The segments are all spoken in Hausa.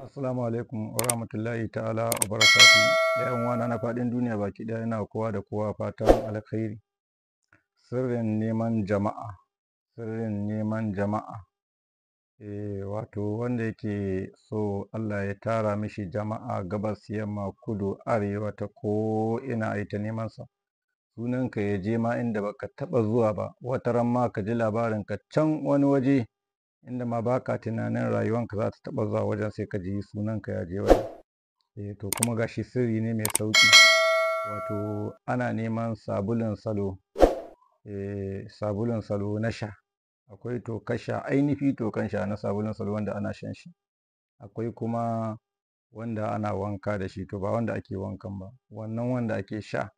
Assalamu alaikum wa rahmatullahi ta'ala wa barakatu. ‘Yan uwana na faɗin duniya baki ɗaya, ina kowa da kowa fatan alkhairi. Sirrin neman jama'a, sirrin neman jama'a. Wato wanda yake so Allah ya tara mishi jama'a gabas, yamma, kudu, arewa, ta ko ina ai ta neman sa. Sunanka ya je ma inda baka taɓa zuwa ba, wataran ma ka ji labarin ka can wani waje inda ma baka tunanin rayuwanka za ta taɓa zuwa wajen, sai ka ji sunanka ya je wajen. To kuma gashi sirri ne mai sauƙi. Wato ana neman sabulun salo, sabulun salo na sha. Akwai tokan sha, ainihi tokan sha na sabulun salo wanda ana shan shi. Akwai kuma wanda ana wanka da shi, to ba wanda ake wankan ba, wannan wanda ake sha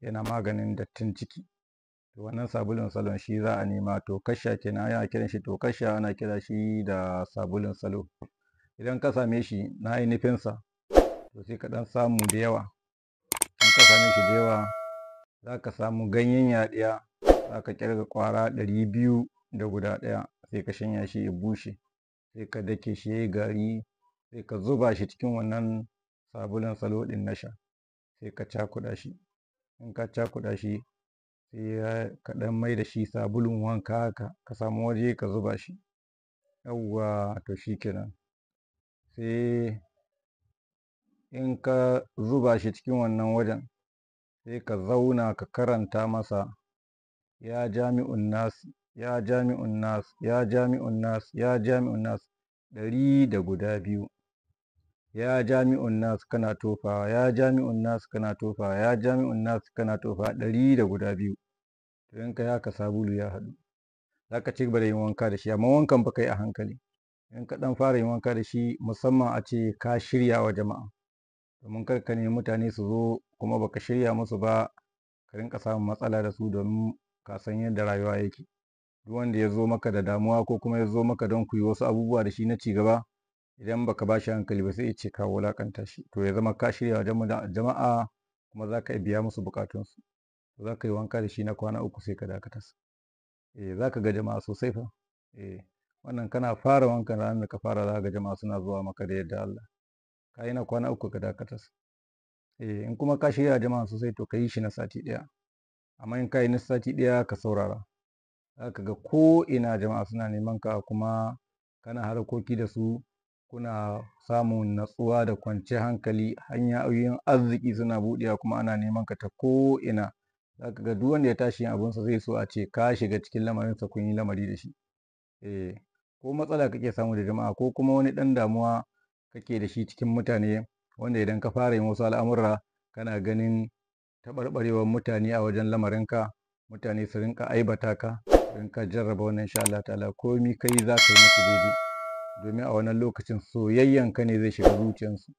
yana maganin dattin ciki. To wannan sabulun salon shi za a nema. Tokan sha kenan, ana kiran shi tokan sha, ana kira shi da sabulun salo. Idan ka same shi na ainihinsa, to sai ka ɗan samu da yawa. In ka same shi da yawa, za ka samu ganyen yaɗiya, za ka ƙirga ƙwara 200 da guda ɗaya, sai ka shanya shi ya bushe, sai ka dake shi yayi gari, sai ka zuba shi cikin wannan sabulun salo ɗin na sha, sai ka cakuɗa shi. In ka cakuɗa shi, sai ka ɗan mai da shi sabulun wanka haka, ka samu waje ka zuba shi. Yawwa, to shi kenan. Sai in ka zuba shi cikin wannan wajen, sai ka zauna ka karanta masa ya jami'un nas, ya jami'un nas, ya jami'un nas, ya jami'un nas 102. Ya jami'un nas kana tofawa, ya jami'un nas kana tofawa, ya jami'un nas kana tofawa 102. To in ka yi haka, sabulu ya haɗu. Za ka ci gaba da yin wanka da shi, amma wankan fa ka yi a hankali. In ka ɗan fara yin wanka da shi, musamman a ce ka shirya wa jama'a, domin kar ka nemi mutane su zo kuma baka shirya musu ba, ka rinƙa samun matsala da su, domin ka san yadda rayuwa yake. Duk wanda ya zo maka da damuwa ko kuma ya zo maka don ku yi wasu abubuwa da shi na ci gaba, idan baka ba shi hankali ba, sai ya ce ka wulaƙanta shi. To ya zama ka shirya wa jama'a, kuma za ka biya musu buƙatunsu. Za ka yi wanka da shi na kwana 3 sai ka dakatar. Za ka ga jama'a sosai fa. Wannan kana fara wankan, ranar da ka fara za ka ga jama'a suna zuwa maka da yardar Allah. Ka yi na kwana 3 ka dakatar. In kuma ka shirya jama'a sosai, to ka yi shi na sati ɗaya. Amma in ka yi na sati ɗaya, ka saurara. Za ka ga ko ina jama'a suna neman ka, kuma kana harkoki da su, kuna samun natsuwa da kwanciyar hankali, hanyoyin arziki suna buɗewa, kuma ana neman ka ta ko ina. Za ka ga duk wanda ya tashi yin abunsa zai so a ce ka shiga cikin lamarinsa, kun yi lamari da shi. Ko matsala kake samu da jama'a, ko kuma wani ɗan damuwa kake da shi cikin mutane, wanda idan ka fara yin wasu al'amurra kana ganin taɓarɓarewar mutane a wajen lamarinka, mutane su rinƙa aibata ka, in ka jarraba wannan insha Allah ta'ala komi kai za ka yi musu daidai. Domin a wannan lokacin soyayyanka ne zai shiga zuciyarsu.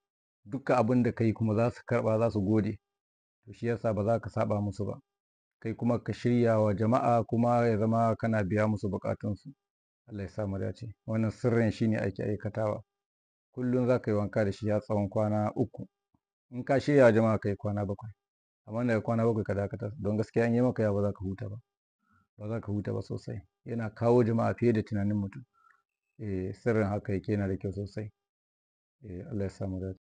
Dukkan abin da ka yi kuma za su karɓa, za su gode. To shi yasa ba za ka saɓa musu ba. Kai kuma ka shirya wa jama'a, kuma ya zama kana biya musu buƙatunsu. Allah ya sa mu dace. Wannan sirrin shi ne ake aikatawa. Kullum za ka yi wanka da shi ya tsawon kwana 3. In ka shirya wa jama'a, ka yi kwana 7. Amma daga kwana 7 ka dakatar, don gaskiya in yi maka yawa ba za ka huta ba. Ba za ka huta ba sosai. Yana kawo jama'a fiye da tunanin mutum. Sirrin haka yake, yana da kyau sosai. Allah ya sa mu dace.